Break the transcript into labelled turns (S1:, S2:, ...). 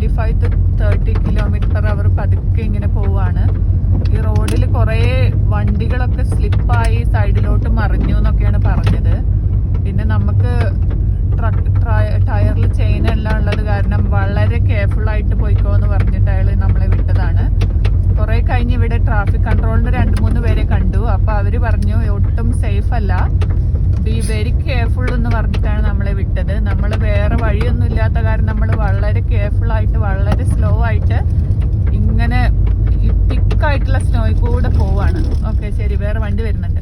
S1: 25 to 30 km/h പതുക്കെ ഇങ്ങനെ പോവാണ്. ഈ റോഡിൽ കുറേ വണ്ടികളൊക്കെ സ്ലിപ്പായി സൈഡിലോട്ട് മറിഞ്ഞു എന്നൊക്കെയാണ് പറഞ്ഞത്. പിന്നെ നമുക്ക് ടയറിൽ ചെയിൻ എല്ലാം ഉള്ളത് കാരണം വളരെ കെയർഫുൾ ആയിട്ട് പോയിക്കോ എന്ന് പറഞ്ഞിട്ട് അയാൾ നമ്മളെ വിട്ടതാണ്. കുറെ കഴിഞ്ഞ് ഇവിടെ ട്രാഫിക് കൺട്രോളിന് 2-3 പേരെ കണ്ടു. അപ്പൊ അവര് പറഞ്ഞു ഒട്ടും സേഫ് അല്ല, ബി വെരി കെയർഫുൾ എന്ന് പറഞ്ഞിട്ടാണ് നമ്മളെ വിട്ടത്. നമ്മൾ വേറെ വഴിയൊന്നും ഇല്ലാത്ത കാരണം നമ്മൾ വളരെ കെയർഫുൾ ആയിട്ട് വളരെ സ്ലോ ആയിട്ട് ഇങ്ങനെ തിക്കായിട്ടുള്ള സ്നോയിൽ കൂടെ പോവാണ്. ഓക്കെ, ശരി, വേറെ വണ്ടി വരുന്നുണ്ട്.